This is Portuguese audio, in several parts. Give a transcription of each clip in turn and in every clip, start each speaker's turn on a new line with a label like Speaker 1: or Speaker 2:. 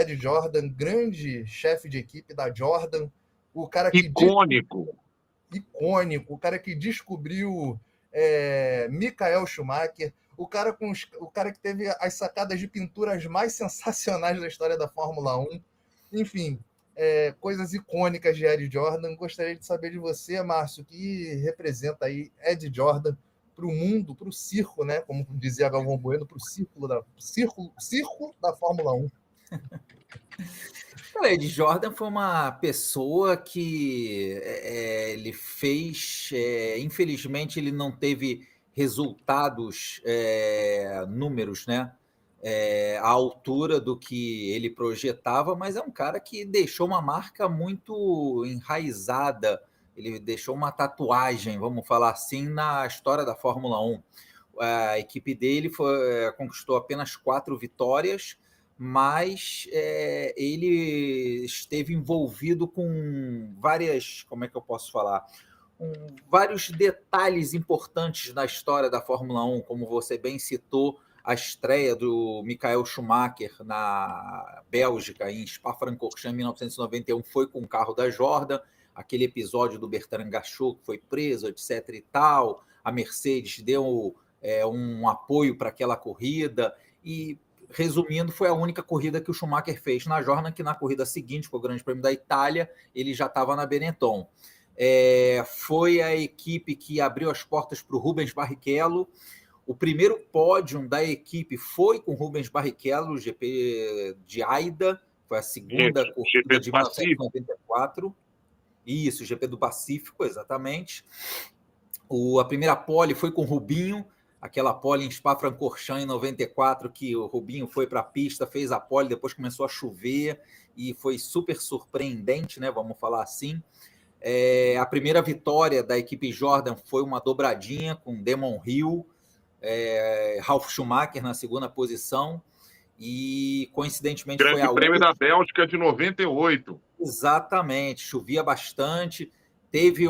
Speaker 1: Ed Jordan, grande chefe de equipe da Jordan, o cara que
Speaker 2: icônico,
Speaker 1: o cara que descobriu Michael Schumacher, o cara que teve as sacadas de pinturas mais sensacionais da história da Fórmula 1. Enfim, coisas icônicas de Ed Jordan. Gostaria de saber de você, Márcio, que representa aí Ed Jordan para o mundo, para o circo, né? Como dizia Galvão Bueno, para o circo da Fórmula 1.
Speaker 3: Cara, Ed Jordan foi uma pessoa que ele fez. Infelizmente, ele não teve resultados, números, né? À altura do que ele projetava, mas é um cara que deixou uma marca muito enraizada. Ele deixou uma tatuagem, vamos falar assim, na história da Fórmula 1. A equipe dele conquistou apenas 4 vitórias, mas ele esteve envolvido com várias, como é que eu posso falar? Vários detalhes importantes na história da Fórmula 1, como você bem citou, a estreia do Michael Schumacher na Bélgica, em Spa-Francorchamps, em 1991, foi com o carro da Jordan, aquele episódio do Bertrand Gachot, que foi preso, etc. e tal, a Mercedes deu um apoio para aquela corrida, e resumindo, foi a única corrida que o Schumacher fez na Jordan, que na corrida seguinte, com o Grande Prêmio da Itália, ele já estava na Benetton. Foi a equipe que abriu as portas para o Rubens Barrichello. O primeiro pódio da equipe foi com Rubens Barrichello, o GP de Aida, foi a segunda corrida de 1994. Isso, o GP do Pacífico, exatamente. A primeira pole foi com o Rubinho, aquela pole em Spa-Francorchamps em 94, que o Rubinho foi para a pista, fez a pole, depois começou a chover e foi super surpreendente, né? Vamos falar assim. A primeira vitória da equipe Jordan foi uma dobradinha com Damon Hill, Ralf Schumacher na segunda posição, e coincidentemente foi a
Speaker 2: Grande Prêmio da Bélgica de 98.
Speaker 3: Exatamente, chovia bastante, teve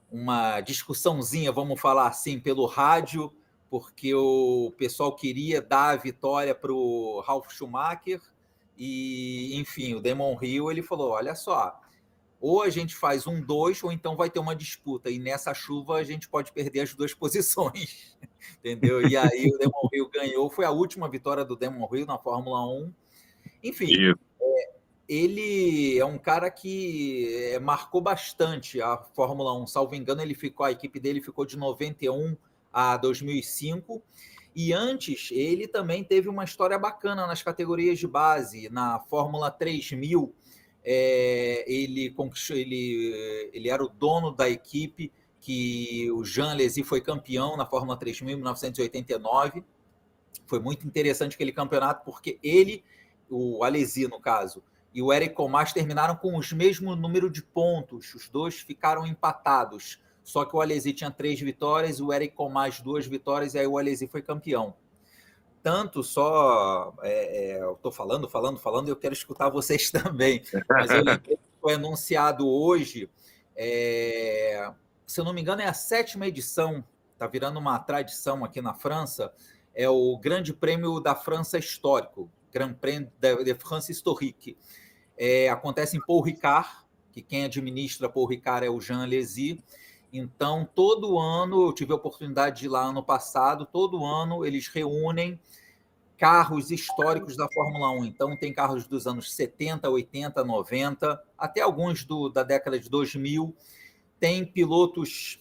Speaker 3: uma discussãozinha, vamos falar assim, pelo rádio, porque o pessoal queria dar a vitória para o Ralf Schumacher, e, enfim, o Damon Hill, ele falou, olha só, ou a gente faz 1-2, ou então vai ter uma disputa, e nessa chuva a gente pode perder as 2 posições, entendeu? E aí o Damon Hill ganhou, foi a última vitória do Damon Hill na Fórmula 1, enfim... Ele é um cara que marcou bastante a Fórmula 1. Salvo engano, a equipe dele ficou de 91 a 2005. E antes, ele também teve uma história bacana nas categorias de base. Na Fórmula 3000, ele era o dono da equipe, que o Jean Alesi foi campeão na Fórmula 3000 em 1989. Foi muito interessante aquele campeonato, porque ele, o Alesi no caso, e o Eric Comas terminaram com os mesmos número de pontos. Os dois ficaram empatados. Só que o Alesi tinha 3 vitórias, o Eric Comas 2 vitórias, e aí o Alesi foi campeão. Tanto só... eu estou falando, e eu quero escutar vocês também. Mas eu lembrei que foi anunciado hoje, se eu não me engano, é a 7ª edição, está virando uma tradição aqui na França, é o Grande Prêmio da França Histórico, Grand Prix de France Historique. Acontece em Paul Ricard, que quem administra Paul Ricard é o Jean Alesi. Então, todo ano, eu tive a oportunidade de ir lá ano passado, todo ano eles reúnem carros históricos da Fórmula 1. Então, tem carros dos anos 70, 80, 90, até alguns da década de 2000. Tem pilotos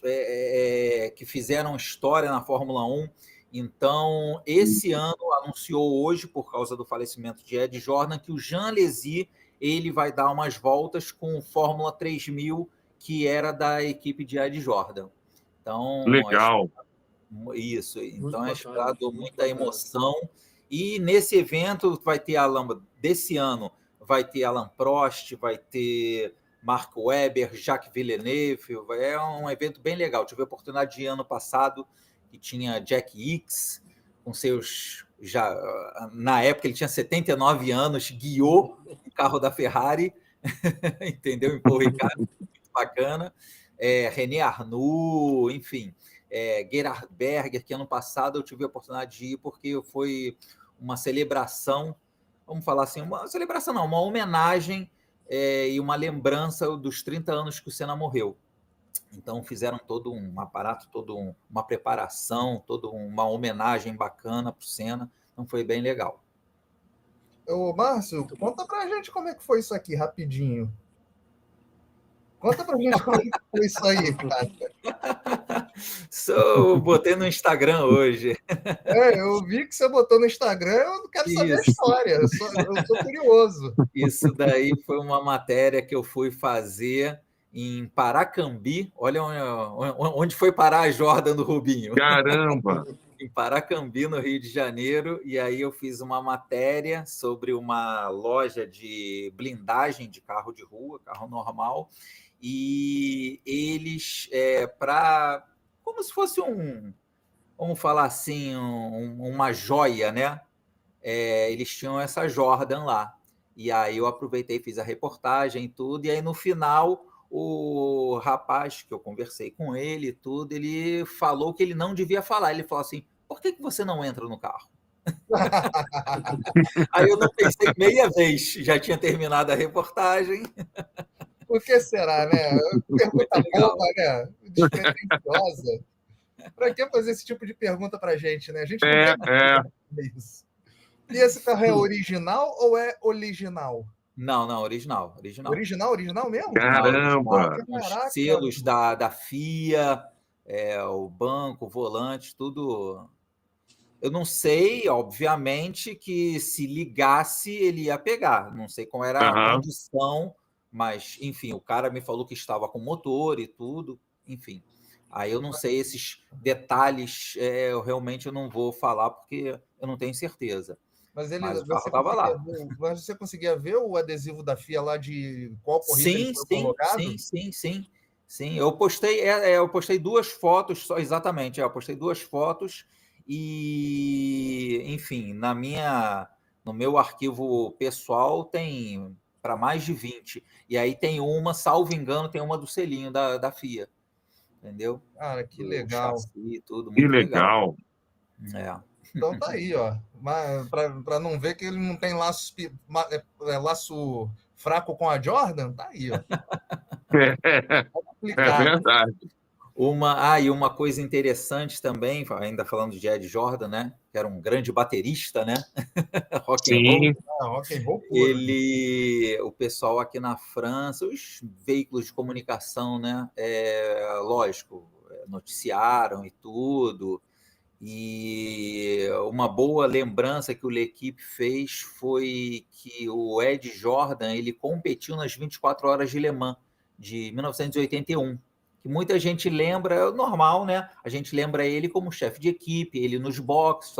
Speaker 3: que fizeram história na Fórmula 1. Então, esse ano anunciou hoje, por causa do falecimento de Ed Jordan, que o Jean Alesi ele vai dar umas voltas com o Fórmula 3000, que era da equipe de Ed Jordan. Então,
Speaker 2: legal.
Speaker 3: Isso. Então, é esperado muita emoção. E nesse evento vai ter desse ano, vai ter Alain Prost, vai ter Mark Webber, Jacques Villeneuve. É um evento bem legal. Tive a oportunidade de ir ano passado, que tinha Jack Hicks, com seus... na época ele tinha 79 anos, guiou o carro da Ferrari, entendeu? Em Paul Ricard, muito bacana. René Arnoux, enfim, Gerhard Berger, que ano passado eu tive a oportunidade de ir porque foi uma celebração vamos falar assim, uma celebração não, uma homenagem e uma lembrança dos 30 anos que o Senna morreu. Então fizeram todo um aparato, uma preparação, toda uma homenagem bacana para o Senna. Então foi bem legal.
Speaker 1: Ô, Márcio, conta pra gente como é que foi isso aqui, rapidinho. Conta pra gente como é que foi isso aí, cara.
Speaker 3: Botei no Instagram hoje.
Speaker 1: Eu vi que você botou no Instagram, eu não quero saber a história, eu sou curioso.
Speaker 3: Isso daí foi uma matéria que eu fui fazer em Paracambi. Olha onde foi parar a Jordan do Rubinho.
Speaker 2: Caramba!
Speaker 3: Em Paracambi, no Rio de Janeiro, e aí eu fiz uma matéria sobre uma loja de blindagem de carro de rua, carro normal, e eles, como se fosse vamos falar assim, uma joia, né? Eles tinham essa Jordan lá. E aí eu aproveitei, fiz a reportagem e tudo, e aí no final o rapaz que eu conversei com ele e tudo, ele falou que ele não devia falar. Ele falou assim, por que você não entra no carro? Aí eu não pensei meia vez, já tinha terminado a reportagem.
Speaker 1: Por que será, né? Pergunta boba, né? Despretensiosa. Para que fazer esse tipo de pergunta pra gente, né? A gente não quer isso. E esse carro é original ou é original?
Speaker 3: Não, original.
Speaker 1: Original mesmo?
Speaker 2: Caramba!
Speaker 3: Os selos da FIA, o banco, o volante, tudo. Eu não sei, obviamente, que se ligasse ele ia pegar. Não sei qual era a condição, mas, enfim, o cara me falou que estava com motor e tudo, enfim. Aí eu não sei esses detalhes, eu realmente não vou falar porque eu não tenho certeza. Mas o carro estava lá.
Speaker 1: Mas você conseguia ver o adesivo da FIA lá de qual corrida ele foi colocado?
Speaker 3: Sim. Eu postei 2 fotos, só exatamente. Eu postei 2 fotos e, enfim, no meu arquivo pessoal tem para mais de 20. E aí tem uma, salvo engano, tem uma do selinho da FIA. Entendeu?
Speaker 1: Cara, que legal.
Speaker 3: Chassi, tudo,
Speaker 2: muito
Speaker 3: que legal.
Speaker 1: Então tá aí, ó. Para não ver que ele não tem laço fraco com a Jordan, tá aí, ó.
Speaker 2: É verdade.
Speaker 3: E uma coisa interessante também, ainda falando de Ed Jordan, né? Que era um grande baterista, né? Rock and roll.
Speaker 1: Rock and roll puro.
Speaker 3: O pessoal aqui na França, os veículos de comunicação, né? Lógico, noticiaram e tudo. E uma boa lembrança que o L'Equipe fez foi que o Ed Jordan ele competiu nas 24 horas de Le Mans de 1981. Que muita gente lembra, é normal, né? A gente lembra ele como chefe de equipe, ele nos boxes,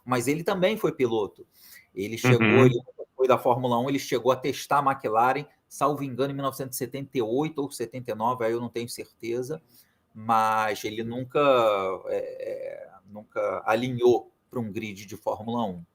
Speaker 3: mas ele também foi piloto. Ele chegou, ele foi da Fórmula 1, ele chegou a testar a McLaren, salvo engano, em 1978 ou 79, aí eu não tenho certeza, mas ele nunca alinhou para um grid de Fórmula 1.